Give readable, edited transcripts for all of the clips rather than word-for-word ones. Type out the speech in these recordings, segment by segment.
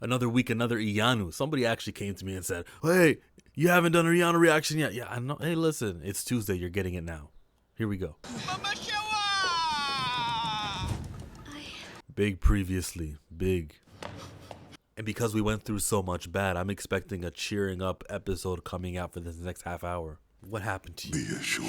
Another week, another Iyanu. Somebody actually came to me and said, hey, you haven't done a Iyanu reaction yet. Yeah, I know. Hey, listen, it's Tuesday. You're getting it now. Here we go. Big previously. Big. And because we went through so much bad, I'm expecting a cheering up episode coming out for this next half hour. What happened to you? Be assured.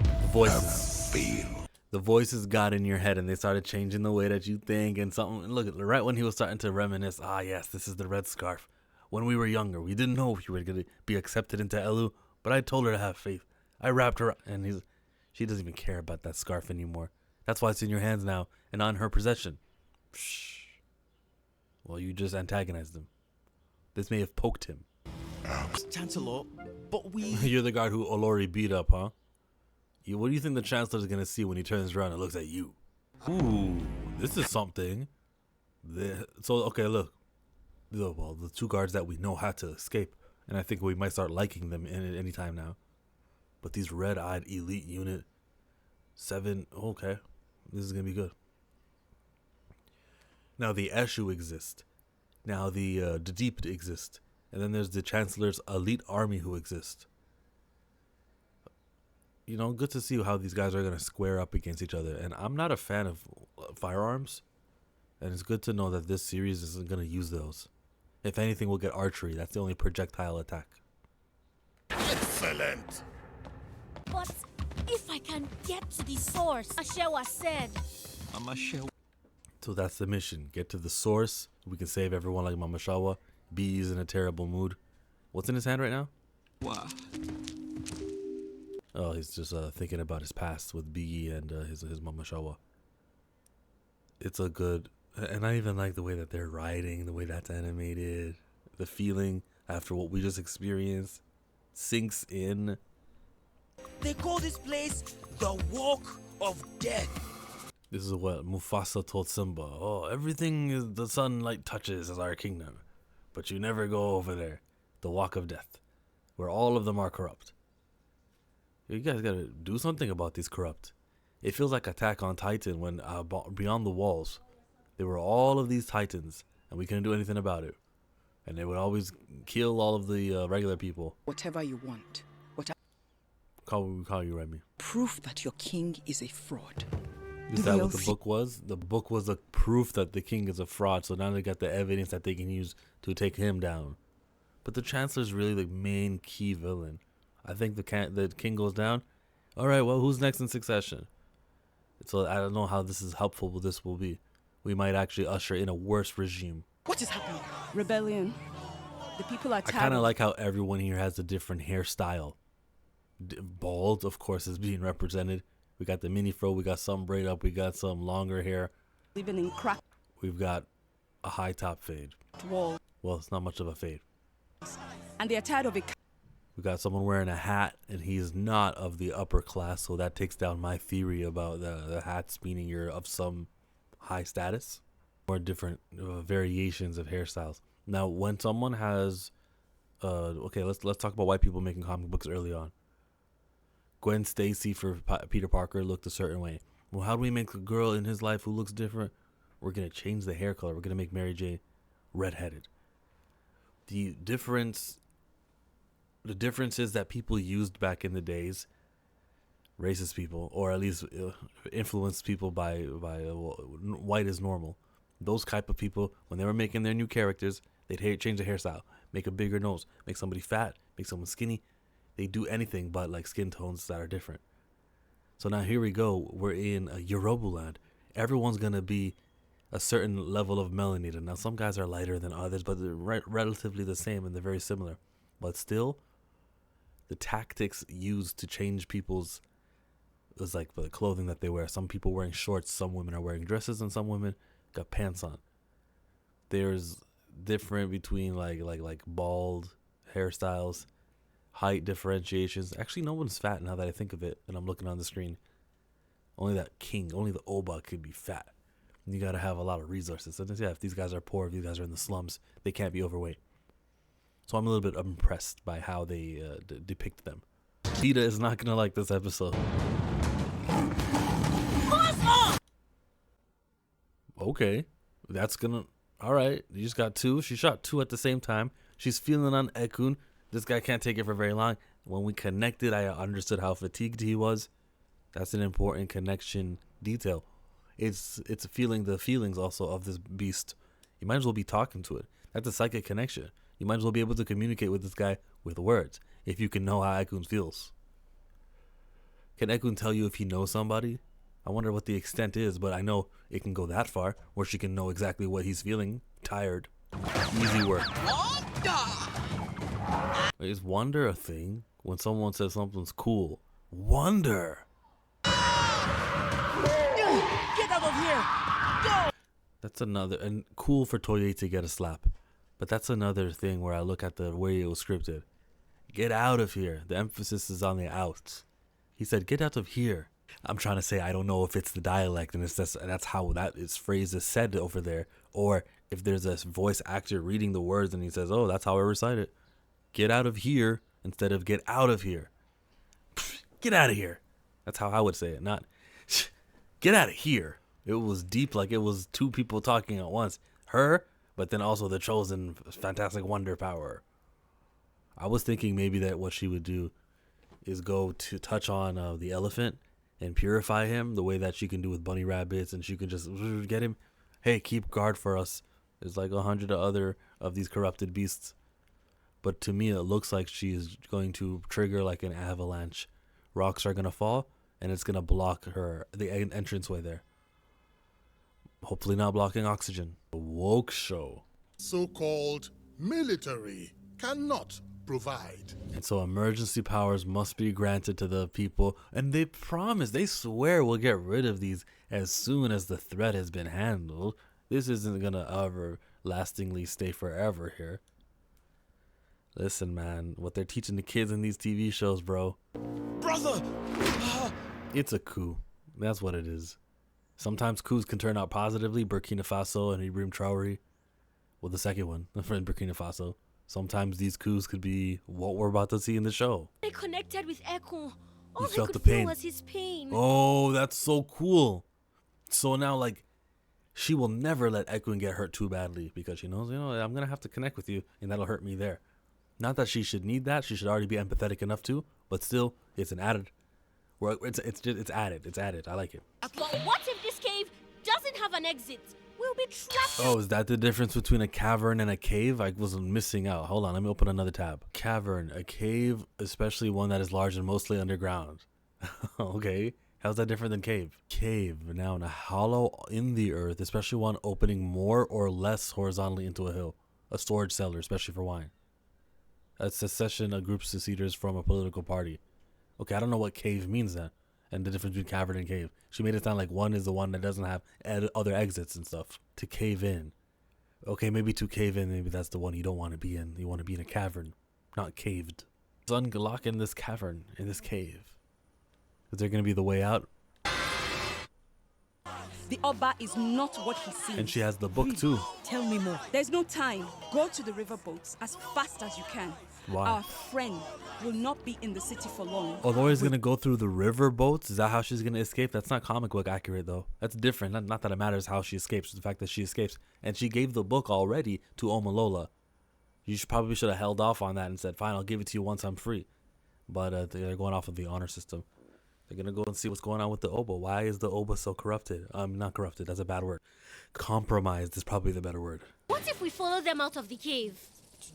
The voices. The voices got in your head and they started changing the way that you think and something. Look, right when he was starting to reminisce, yes, this is the red scarf. When we were younger, we didn't know if you were going to be accepted into Elu, but I told her to have faith. I wrapped her up, and she doesn't even care about that scarf anymore. That's why it's in your hands now and not in her possession. Shh. Well, you just antagonized him. This may have poked him. Chancellor, but we... You're the guard who Olori beat up, huh? What do you think the Chancellor's going to see when he turns around and looks at you? Ooh, this is something. Okay, look. Well, the two guards that we know had to escape, and I think we might start liking them any time now. But these red-eyed elite unit 7, okay, this is going to be good. Now the Eshu exist. Now the Deep exist. And then there's the Chancellor's elite army who exist. You know, good to see how these guys are going to square up against each other. And I'm not a fan of firearms. And it's good to know that this series isn't going to use those. If anything, we'll get archery. That's the only projectile attack. Excellent. But if I can get to the source, Ashewa said. So that's the mission. Get to the source. We can save everyone like Mama Shawa. B is in a terrible mood. What's in his hand right now? Wow. Oh, he's just thinking about his past with Biggie and his Mama Shawa. It's a good... And I even like the way that they're writing, the way that's animated. The feeling after what we just experienced sinks in. They call this place the Walk of Death. This is what Mufasa told Simba. Oh, everything is the sunlight touches is our kingdom. But you never go over there. The Walk of Death. Where all of them are corrupt. You guys gotta do something about these corrupt. It feels like Attack on Titan when Beyond the Walls. There were all of these titans, and we couldn't do anything about it. And they would always kill all of the regular people. Whatever you want. Call you, Remy. Proof that your king is a fraud. Is that what the book was? The book was a proof that the king is a fraud, so now they got the evidence that they can use to take him down. But the Chancellor's really the main key villain. I think the king goes down. Alright, well, who's next in succession? So I don't know how this is helpful, but this will be. We might actually usher in a worse regime. What is happening? Rebellion. The people are I kind of like how everyone here has a different hairstyle. Bald, of course, is being represented. We got the mini fro, we got some braid up, we got some longer hair. living in crack We've got a high top fade. wall, Well, it's not much of a fade. and they are tired of it. We got someone wearing a hat, and he's not of the upper class, so that takes down my theory about the hats meaning you're of some high status. Or different variations of hairstyles. Now, when someone has, okay, let's talk about white people making comic books early on. Gwen Stacy for Peter Parker looked a certain way. Well, how do we make a girl in his life who looks different? We're gonna change the hair color. We're gonna make Mary J redheaded. The difference is that people used back in the days, racist people, or at least influenced people by white is normal. Those type of people, when they were making their new characters, they'd change the hairstyle, make a bigger nose, make somebody fat, make someone skinny. They do anything but like skin tones that are different. So now here we go. We're in Yoruba land. Everyone's gonna be a certain level of melanated. Now some guys are lighter than others, but they're relatively the same and they're very similar. But still, the tactics used to change people's is like the clothing that they wear. Some people wearing shorts, some women are wearing dresses, and some women got pants on. There's different between like bald hairstyles, height differentiations. Actually, no one's fat now that I think of it, and I'm looking on the screen. Only the Oba could be fat. You gotta have a lot of resources. And yeah, if these guys are poor, if these guys are in the slums, they can't be overweight. So I'm a little bit impressed by how they depict them. Vita is not gonna like this episode. Okay, that's gonna. All right, you just got two. She shot two at the same time. She's feeling on Ekun. This guy can't take it for very long. When we connected, I understood how fatigued he was. That's an important connection detail. It's feeling the feelings also of this beast. You might as well be talking to it. That's a psychic connection. You might as well be able to communicate with this guy with words if you can know how Ekun feels. Can Ekun tell you if he knows somebody? I wonder what the extent is, but I know it can go that far where she can know exactly what he's feeling. Tired. Easy work. Is wonder a thing? When someone says something's cool. Wonder. Get out of here! Go! That's another, and cool for Toye to get a slap. But that's another thing where I look at the way it was scripted. Get out of here. The emphasis is on the out. He said, get out of here. I'm trying to say I don't know if it's the dialect and that's how that is phrase is said over there, or if there's a voice actor reading the words and he says, oh, that's how I recite it. Get out of here instead of get out of here. Get out of here. That's how I would say it, not get out of here. It was deep, like it was two people talking at once. Her, but then also the chosen fantastic wonder power. I was thinking maybe that what she would do is go to touch on the elephant and purify him the way that she can do with bunny rabbits, and she can just get him. Hey, keep guard for us. There's like 100 other of these corrupted beasts. But to me, it looks like she is going to trigger like an avalanche. Rocks are going to fall, and it's going to block the entranceway there. Hopefully not blocking oxygen. The woke show. So-called military cannot provide. And so emergency powers must be granted to the people. And they promise, they swear we'll get rid of these as soon as the threat has been handled. This isn't going to ever lastingly stay forever here. Listen, man, what they're teaching the kids in these TV shows, bro. Brother! It's a coup. That's what it is. Sometimes coups can turn out positively. Burkina Faso and Ibrahim Traore. Well, the second one, in Burkina Faso. Sometimes these coups could be what we're about to see in the show. I connected with Ekun. All You I felt could the feel pain. was his pain. Oh, that's so cool. So now, like, she will never let Ekun get hurt too badly because she knows, I'm going to have to connect with you and that'll hurt me there. Not that she should need that. She should already be empathetic enough to, but still, it's an added. It's added. It's added. I like it. But what if this cave doesn't have an exit? We'll be trapped. Oh, is that the difference between a cavern and a cave? I was missing out. Hold on, let me open another tab. Cavern, a cave, especially one that is large and mostly underground. Okay, how's that different than cave? Cave, now in a hollow in the earth, especially one opening more or less horizontally into a hill. A storage cellar, especially for wine. A secession of groups seceders from a political party. Okay, I don't know what cave means then. And the difference between cavern and cave. She made it sound like one is the one that doesn't have other exits and stuff. To cave in. Okay, maybe to cave in, maybe that's the one you don't want to be in. You want to be in a cavern, not caved. Let's unlock in this cavern, in this cave. Is there going to be the way out? The Oba is not what he seems. And she has the book too. Tell me more. There's no time. Go to the river boats as fast as you can. Why? Our friend will not be in the city for long. Oh, Lori's going to go through the river boats? Is that how she's going to escape? That's not comic book accurate, though. That's different. Not that it matters how she escapes. The fact that she escapes. And she gave the book already to Omalola. You probably should have held off on that and said, fine, I'll give it to you once I'm free. But they're going off of the honor system. They're going to go and see what's going on with the Oba. Why is the Oba so corrupted? Not corrupted. That's a bad word. Compromised is probably the better word. What if we follow them out of the cave?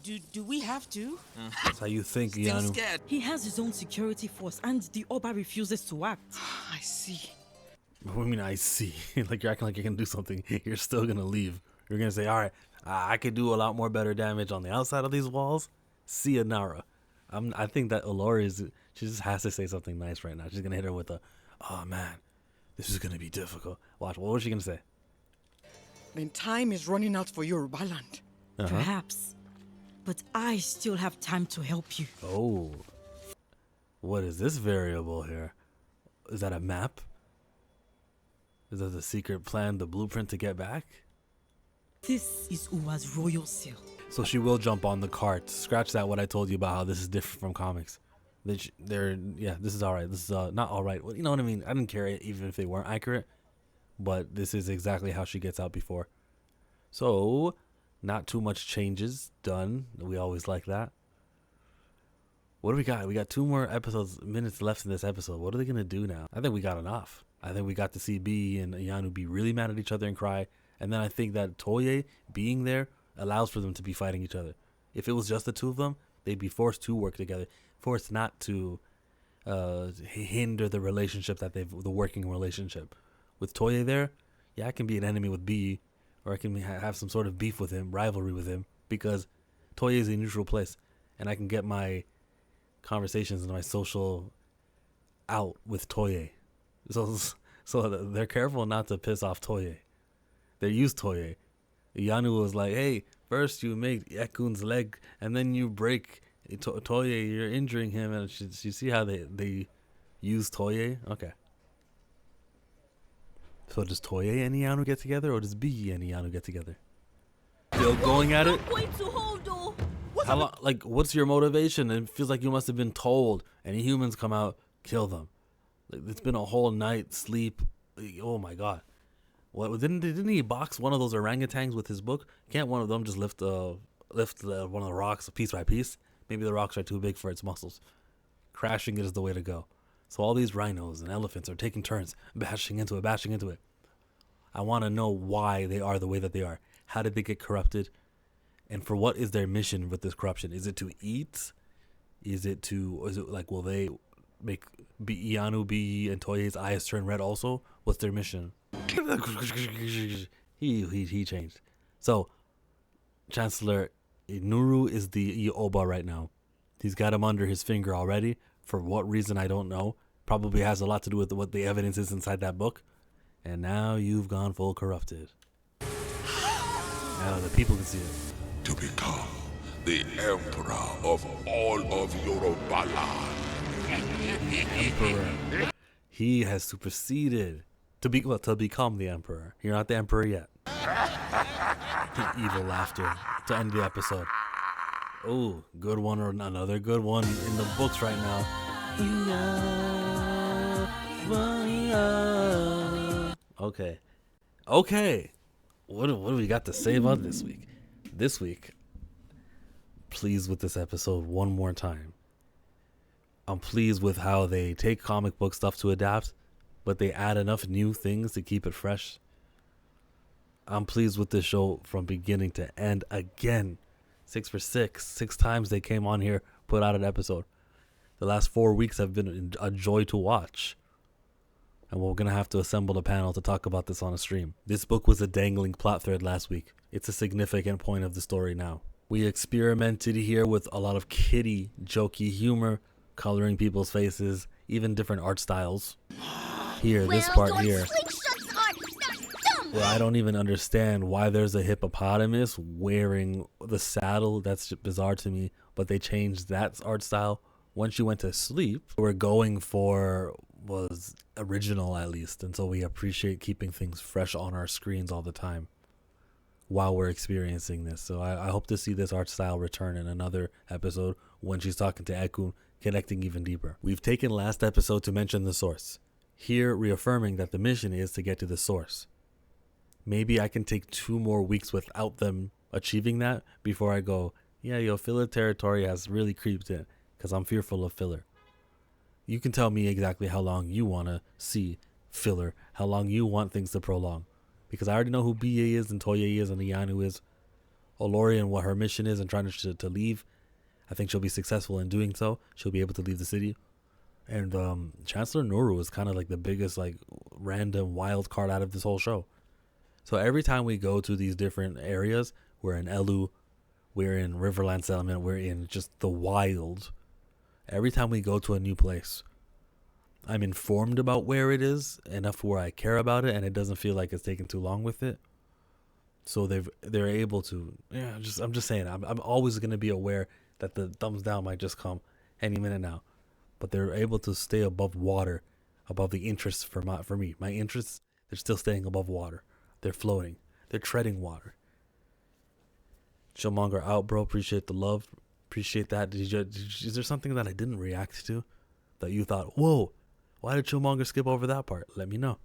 Do we have to? That's how you think, Still Iyanu. scared. He has his own security force, and the Oba refuses to act. I see. I mean, I see. Like, you're acting like you're going to do something. You're still going to leave. You're going to say, all right, I could do a lot more better damage on the outside of these walls. See ya, Nara. I think that Olori she just has to say something nice right now. She's going to hit her with a, oh, man, this is going to be difficult. Watch, what was she going to say? Then time is running out for Yorubaland. Perhaps. But I still have time to help you. Oh. What is this variable here? Is that a map? Is that the secret plan, the blueprint to get back? This is Uwa's royal seal. So she will jump on the cart. Scratch that what I told you about how this is different from comics. This is alright. This is not alright. Well, you know what I mean? I didn't care even if they weren't accurate. But this is exactly how she gets out before. So, not too much changes done. We always like that. What do we got? We got 2 more minutes left in this episode. What are they going to do now? I think we got enough. I think we got to see Bee and Iyanu be really mad at each other and cry. And then I think that Toye being there allows for them to be fighting each other. If it was just the 2 of them, they'd be forced to work together, forced not to hinder the relationship the working relationship. With Toye there, yeah, I can be an enemy with Bee, or I can have some sort of beef with him, rivalry with him, because Toye is a neutral place, and I can get my conversations and my social out with Toye. So they're careful not to piss off Toye. They use Toye. Iyanu was like, hey, first you make Ekun's leg, and then you break Toye, you're injuring him. And you see how they use Toye? Okay. So does Toye and Iyanu get together, or does Bee and Iyanu get together? Still going at it? Going to hold, though. How long, what's your motivation? It feels like you must have been told. Any humans come out, kill them. Like, it's been a whole night sleep. Oh my god. What didn't he box one of those orangutans with his book? Can't one of them just lift one of the rocks piece by piece? Maybe the rocks are too big for its muscles. Crashing it is the way to go. So all these rhinos and elephants are taking turns bashing into it. I want to know why they are the way that they are. How did they get corrupted? And for what is their mission with this corruption? Is it to eat? Is it like, will they make Iyanu, Bee, and Toye's eyes turn red also? What's their mission? He changed. So, Chancellor Nuru is the Ioba right now. He's got him under his finger already. For what reason, I don't know. Probably has a lot to do with what the evidence is inside that book. And now you've gone full corrupted. Now the people can see it. To become the emperor of all of Yorubaland. Emperor. He has superseded to become the emperor. You're not the emperor yet. Evil laughter to end the episode. Oh, good one, or another good one in the books right now. Okay. What do we got to say about this week? This week, pleased with this episode one more time. I'm pleased with how they take comic book stuff to adapt, but they add enough new things to keep it fresh. I'm pleased with this show from beginning to end. Again, 6 for 6. 6 times they came on here, put out an episode. The last 4 weeks have been a joy to watch. And we're going to have to assemble a panel to talk about this on a stream. This book was a dangling plot thread last week. It's a significant point of the story now. We experimented here with a lot of kiddie, jokey humor, coloring people's faces, even different art styles. Here, this part here, where I don't even understand why there's a hippopotamus wearing the saddle. That's bizarre to me. But they changed that art style when she went to sleep. We're going for was original, at least, and so we appreciate keeping things fresh on our screens all the time while we're experiencing this. So I hope to see this art style return in another episode when she's talking to Ekun, connecting even deeper. We've taken last episode to mention the source. Here, reaffirming that the mission is to get to the source. Maybe I can take 2 more weeks without them achieving that before I go, yeah, filler territory has really creeped in, because I'm fearful of filler. You can tell me exactly how long you want to see filler, how long you want things to prolong. Because I already know who BA is and Toye is and Iyanu is. Olori and what her mission is and trying to leave. I think she'll be successful in doing so. She'll be able to leave the city. And Chancellor Nuru is kind of like the biggest random wild card out of this whole show. So every time we go to these different areas, we're in Elu, we're in Riverland Settlement, we're in just the wild. Every time we go to a new place, I'm informed about where it is, enough where I care about it, and it doesn't feel like it's taking too long with it. So they're able to, I'm just saying, I'm always going to be aware that the thumbs down might just come any minute now. But they're able to stay above water, above the interests for me. My interests, they're still staying above water. They're floating. They're treading water. Chillmonger out, bro. Appreciate the love. Appreciate that. Is there something that I didn't react to that you thought, whoa, why did Chillmonger skip over that part? Let me know.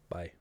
Bye.